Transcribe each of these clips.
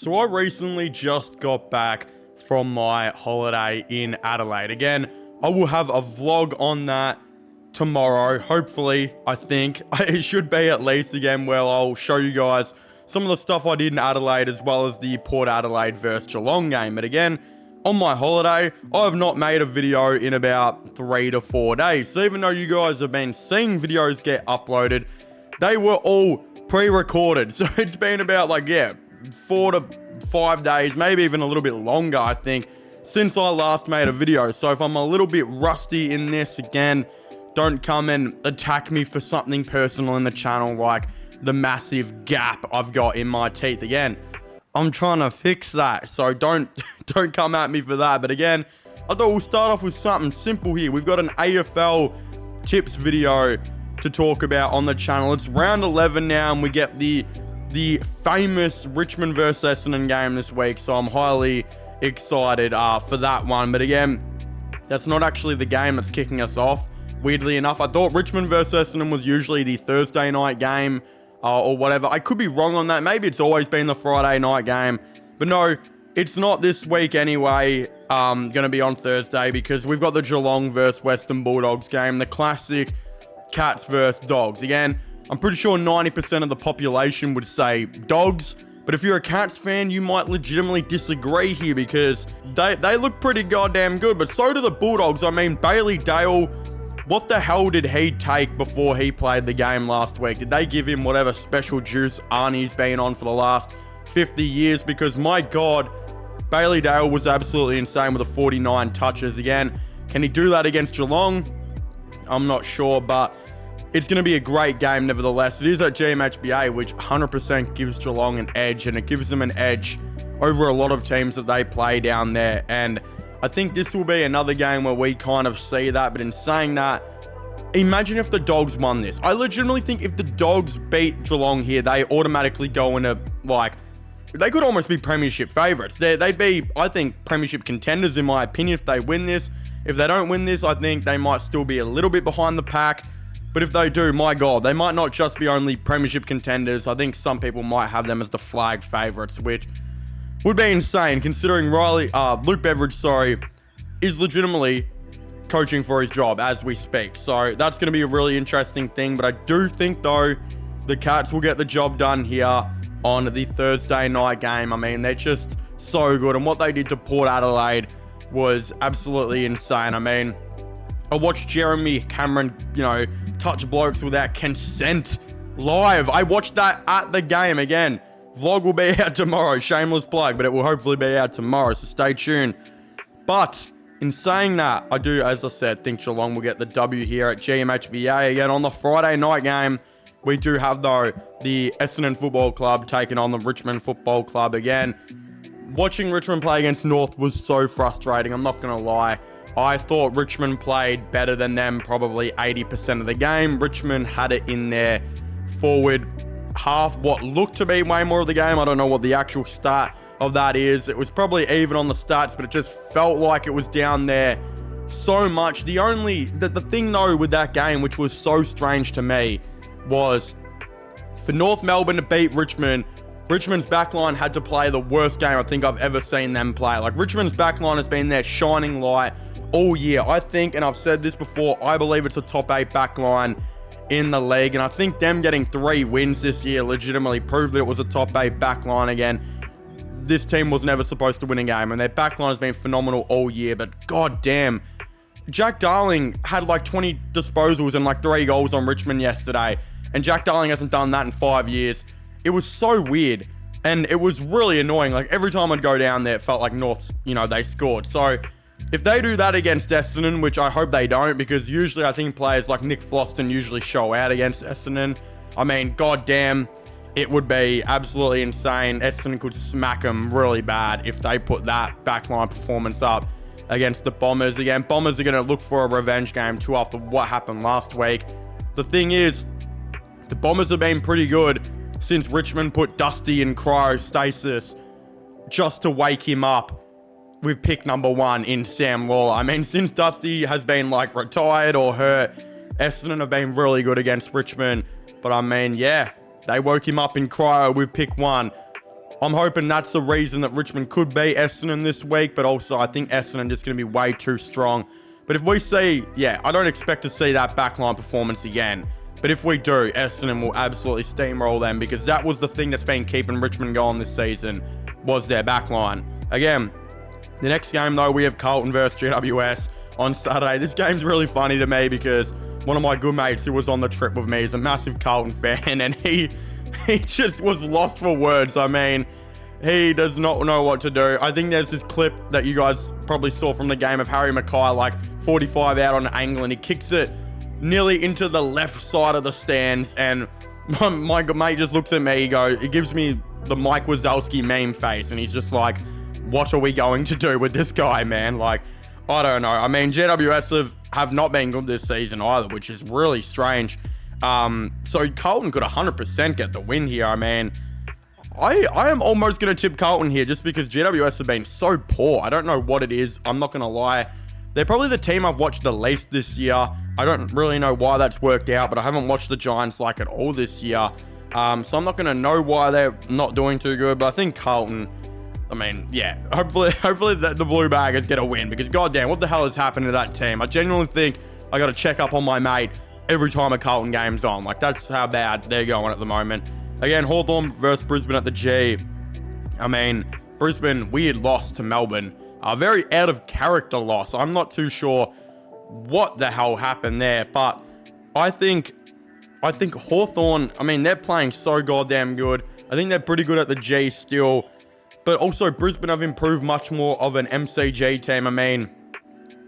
So I recently just got back from my holiday in Adelaide. Again, I will have a vlog on that tomorrow. Hopefully, I think. It should be at least again where I'll show you guys some of the stuff I did in Adelaide as well as the Port Adelaide versus Geelong game. But again, on my holiday, I have not made a video in about 3 to 4 days. So even though you guys have been seeing videos get uploaded, they were all pre-recorded. So it's been about 4 to 5 days, maybe even a little bit longer, I think, since I last made a video. So if I'm a little bit rusty in this, again, don't come and attack me for something personal in the channel, like the massive gap I've got in my teeth. Again, I'm trying to fix that, so don't come at me for that. But again, I thought we'll start off with something simple here. We've got an AFL tips video to talk about on the channel. It's round 11 now, and we get the famous Richmond versus Essendon game this week, so I'm highly excited for that one. But again, that's not actually the game that's kicking us off. Weirdly enough, I thought Richmond versus Essendon was usually the Thursday night game or whatever. I could be wrong on that. Maybe it's always been the Friday night game. But no, it's not this week anyway. Going to be on Thursday because we've got the Geelong versus Western Bulldogs game, the classic Cats versus Dogs. Again, I'm pretty sure 90% of the population would say Dogs, but if you're a Cats fan, you might legitimately disagree here because they look pretty goddamn good, but so do the Bulldogs. I mean, Bailey Dale, what the hell did he take before he played the game last week? Did they give him whatever special juice Arnie's been on for the last 50 years? Because my God, Bailey Dale was absolutely insane with the 49 touches. Again, can he do that against Geelong? I'm not sure, but it's going to be a great game nevertheless. It is at GMHBA, which 100% gives Geelong an edge, and it gives them an edge over a lot of teams that they play down there. And I think this will be another game where we kind of see that. But in saying that, imagine if the Dogs won this. I legitimately think if the Dogs beat Geelong here, they automatically go into, they could almost be premiership favourites. They'd be, I think, premiership contenders in my opinion if they win this. If they don't win this, I think they might still be a little bit behind the pack. But if they do, my God, they might not just be only premiership contenders. I think some people might have them as the flag favourites, which would be insane considering Luke Beveridge, is legitimately coaching for his job as we speak. So that's going to be a really interesting thing. But I do think, though, the Cats will get the job done here on the Thursday night game. I mean, they're just so good. And what they did to Port Adelaide was absolutely insane. I mean, I watched Jeremy Cameron, touch blokes without consent live. I watched that at the game. Again, vlog will be out tomorrow. Shameless plug, but it will hopefully be out tomorrow, so stay tuned. But in saying that, I do, as I said, think Geelong will get the W here at GMHBA. Again, on the Friday night game, we do have, though, the Essendon Football Club taking on the Richmond Football Club. Again, watching Richmond play against North was so frustrating, I'm not going to lie. I thought Richmond played better than them probably 80% of the game. Richmond had it in their forward half, what looked to be way more of the game. I don't know what the actual stat of that is. It was probably even on the stats, but it just felt like it was down there so much. The thing though with that game, which was so strange to me, was for North Melbourne to beat Richmond, Richmond's backline had to play the worst game I think I've ever seen them play. Richmond's backline has been their shining light all year. I think, and I've said this before, I believe it's a top 8 backline in the league. And I think them getting 3 wins this year legitimately proved that it was a top 8 backline again. This team was never supposed to win a game, and their backline has been phenomenal all year. But god damn, Jack Darling had 20 disposals and 3 goals on Richmond yesterday. And Jack Darling hasn't done that in 5 years. It was so weird, and it was really annoying. Every time I'd go down there, it felt like North, they scored. So if they do that against Essendon, which I hope they don't, because usually I think players like Nick Floston usually show out against Essendon. I mean, goddamn, it would be absolutely insane. Essendon could smack them really bad if they put that backline performance up against the Bombers. Again, Bombers are going to look for a revenge game too after what happened last week. The thing is, the Bombers have been pretty good since Richmond put Dusty in cryostasis just to wake him up with pick number 1 in Sam Lawler. I mean, since Dusty has been retired or hurt, Essendon have been really good against Richmond. But I mean, yeah, they woke him up in cryo with pick 1. I'm hoping that's the reason that Richmond could beat Essendon this week, but also I think Essendon is going to be way too strong. But if we see, yeah, I don't expect to see that backline performance again. But if we do, Essendon will absolutely steamroll them, because that was the thing that's been keeping Richmond going this season, was their backline. Again, the next game, though, we have Carlton versus GWS on Saturday. This game's really funny to me because one of my good mates who was on the trip with me is a massive Carlton fan, and he just was lost for words. I mean, he does not know what to do. I think there's this clip that you guys probably saw from the game of Harry Mackay, like 45 out on an angle, and he kicks it nearly into the left side of the stands, and my mate just looks at me, he gives me the Mike Wazowski meme face, and he's just like, what are we going to do with this guy, man? Like, I don't know. I mean, GWS have not been good this season either, which is really strange. So Carlton could 100% get the win here. I mean, I am almost going to tip Carlton here just because GWS have been so poor. I don't know what it is. I'm not going to lie. They're probably the team I've watched the least this year. I don't really know why that's worked out, but I haven't watched the Giants like at all this year. So I'm not going to know why they're not doing too good, but I think Carlton, I mean, yeah, hopefully the Blue Baggers get a win, because goddamn, what the hell has happened to that team? I genuinely think I got to check up on my mate every time a Carlton game's on. Like, that's how bad they're going at the moment. Again, Hawthorn versus Brisbane at the G. I mean, Brisbane, weird loss to Melbourne. A very out of character loss. I'm not too sure what the hell happened there, but I think Hawthorn, I mean, they're playing so goddamn good. I think they're pretty good at the G still, but also Brisbane have improved much more of an MCG team. I mean,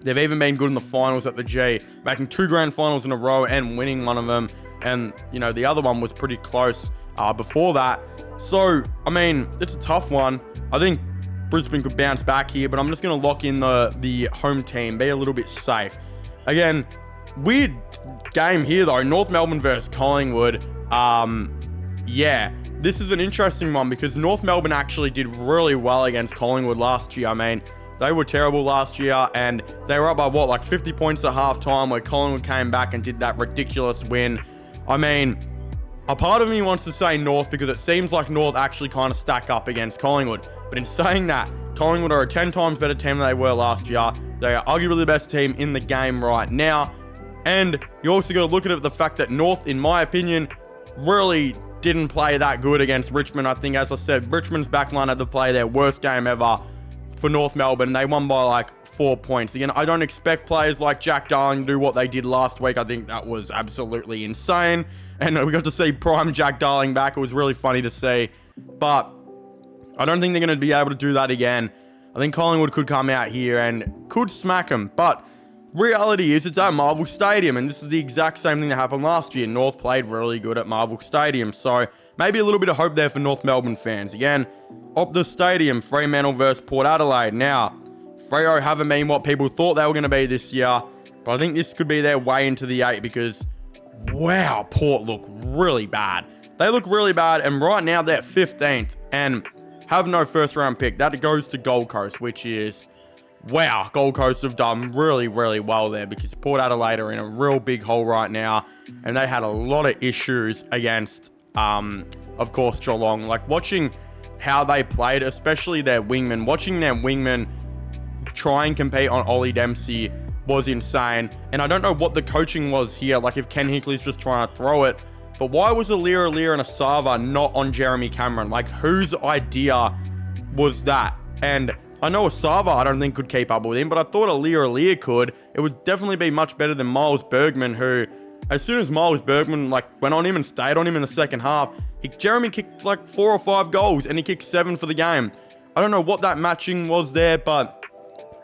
they've even been good in the finals at the G, making 2 grand finals in a row and winning one of them. And, you know, the other one was pretty close before that. So, I mean, it's a tough one. I think Brisbane could bounce back here, but I'm just going to lock in the home team, be a little bit safe. Again, weird game here, though. North Melbourne versus Collingwood. Yeah, this is an interesting one because North Melbourne actually did really well against Collingwood last year. I mean, they were terrible last year, and they were up by, what, like 50 points at halftime, where Collingwood came back and did that ridiculous win. I mean, a part of me wants to say North because it seems like North actually kind of stack up against Collingwood. But in saying that, Collingwood are a 10 times better team than they were last year. They are arguably the best team in the game right now. And you also got to look at it, the fact that North, in my opinion, really didn't play that good against Richmond. I think, as I said, Richmond's backline had to play their worst game ever for North Melbourne. They won by like 4 points. Again, I don't expect players like Jack Darling to do what they did last week. I think that was absolutely insane. And we got to see prime Jack Darling back. It was really funny to see. But I don't think they're going to be able to do that again. I think Collingwood could come out here and could smack them. But reality is, it's at Marvel Stadium, and this is the exact same thing that happened last year. North played really good at Marvel Stadium. So maybe a little bit of hope there for North Melbourne fans. Again, Optus Stadium, Fremantle versus Port Adelaide. Now, Freo haven't been what people thought they were going to be this year, but I think this could be their way into the 8 because, wow, Port look really bad. They look really bad, and right now they're 15th and have no first round pick. That goes to Gold Coast, which is, wow, Gold Coast have done really, really well there because Port Adelaide are in a real big hole right now, and they had a lot of issues against, of course, Geelong. Like, watching how they played, especially their wingmen, watching their wingmen try and compete on Ollie Dempsey was insane. And I don't know what the coaching was here, like if Ken Hinkley's just trying to throw it, but why was Alira and Asava not on Jeremy Cameron? Like, whose idea was that? And I know Asava I don't think could keep up with him, but I thought Alira could. It would definitely be much better than Miles Bergman, who, as soon as Miles Bergman went on him and stayed on him in the second half, Jeremy kicked like 4 or 5 goals and he kicked 7 for the game. I don't know what that matching was there, but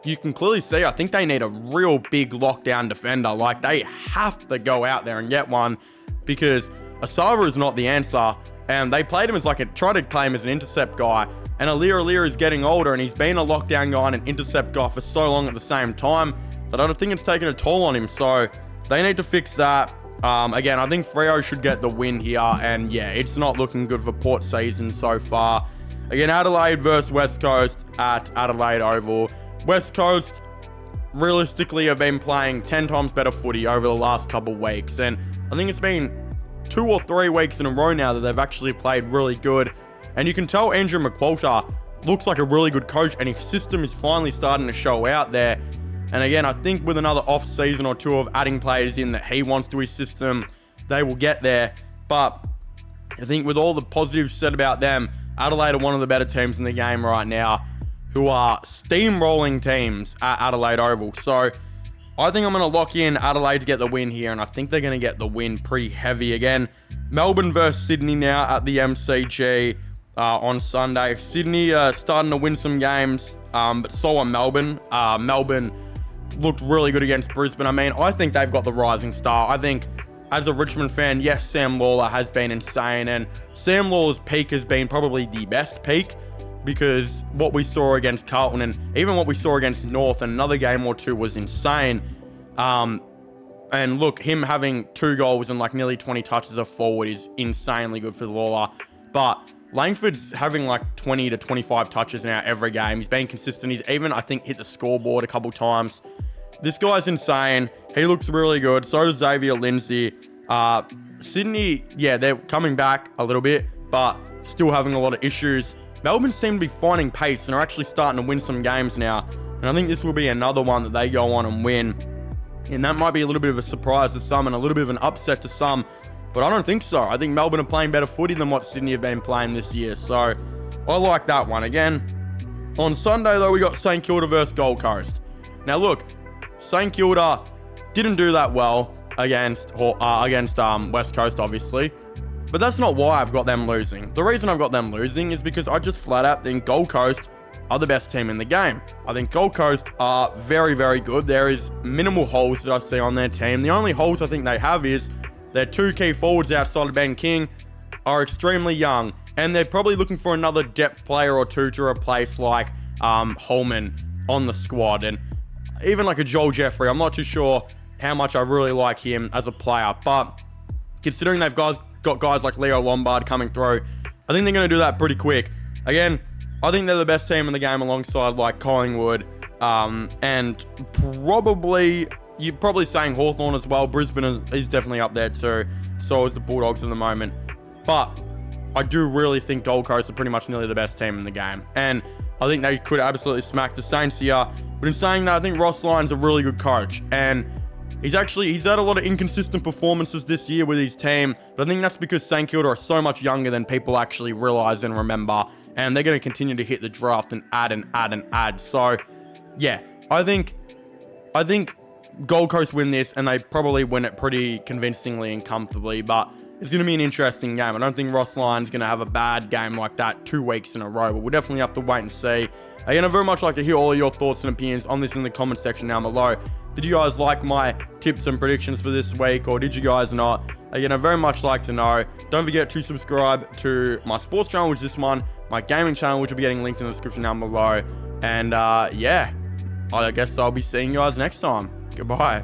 you can clearly see, I think they need a real big lockdown defender. Like, they have to go out there and get one because Asava is not the answer. And they played him as tried to play him as an intercept guy. And Alira is getting older and he's been a lockdown guy and an intercept guy for so long at the same time that I don't think it's taken a toll on him. So they need to fix that. Again, I think Freo should get the win here. And yeah, it's not looking good for Port season so far. Again, Adelaide versus West Coast at Adelaide Oval. West Coast realistically have been playing 10 times better footy over the last couple of weeks. And I think it's been 2 or 3 weeks in a row now that they've actually played really good. And you can tell Andrew McQualter looks like a really good coach, and his system is finally starting to show out there. And again, I think with another off season or two of adding players in that he wants to his system, they will get there. But I think with all the positives said about them, Adelaide are one of the better teams in the game right now, who are steamrolling teams at Adelaide Oval. So I think I'm going to lock in Adelaide to get the win here, and I think they're going to get the win pretty heavy. Again, Melbourne versus Sydney now at the MCG on Sunday. Sydney starting to win some games, but so are Melbourne. Melbourne looked really good against Brisbane. I mean, I think they've got the rising star. I think as a Richmond fan, yes, Sam Lawler has been insane, and Sam Lawler's peak has been probably the best peak, because what we saw against Carlton and even what we saw against North and another game or two was insane. And look, him having 2 goals and like nearly 20 touches of forward is insanely good for Lawler. But Langford's having like 20 to 25 touches now every game. He's been consistent. He's even, I think, hit the scoreboard a couple times. This guy's insane. He looks really good. So does Xavier Lindsay. Sydney, yeah, they're coming back a little bit, but still having a lot of issues. Melbourne seem to be finding pace and are actually starting to win some games now. And I think this will be another one that they go on and win. And that might be a little bit of a surprise to some and a little bit of an upset to some. But I don't think so. I think Melbourne are playing better footy than what Sydney have been playing this year. So I like that one. Again, on Sunday, though, we got St Kilda versus Gold Coast. Now, look, St Kilda didn't do that well against West Coast, obviously. But that's not why I've got them losing. The reason I've got them losing is because I just flat out think Gold Coast are the best team in the game. I think Gold Coast are very, very good. There is minimal holes that I see on their team. The only holes I think they have is their 2 key forwards outside of Ben King are extremely young, and they're probably looking for another depth player or two to replace like Holman on the squad. And even like a Joel Jeffrey, I'm not too sure how much I really like him as a player. But considering they've got guys like Leo Lombard coming through, I think they're going to do that pretty quick. Again, I think they're the best team in the game alongside like Collingwood, and you're probably saying Hawthorn as well. Brisbane is definitely up there too. So is the Bulldogs at the moment. But I do really think Gold Coast are pretty much nearly the best team in the game. And I think they could absolutely smack the Saints here. But in saying that, I think Ross Lyon's a really good coach. And he's had a lot of inconsistent performances this year with his team. But I think that's because St Kilda are so much younger than people actually realise and remember. And they're going to continue to hit the draft and add and add and add. So, yeah, I think Gold Coast win this, and they probably win it pretty convincingly and comfortably. But it's going to be an interesting game. I don't think Ross Lyon's going to have a bad game like that 2 weeks in a row. But we'll definitely have to wait and see. Again, I'd very much like to hear all of your thoughts and opinions on this in the comment section down below. Did you guys like my tips and predictions for this week, or did you guys not? Again, I'd very much like to know. Don't forget to subscribe to my sports channel, which is this one, my gaming channel, which will be getting linked in the description down below. And yeah, I guess I'll be seeing you guys next time. Goodbye.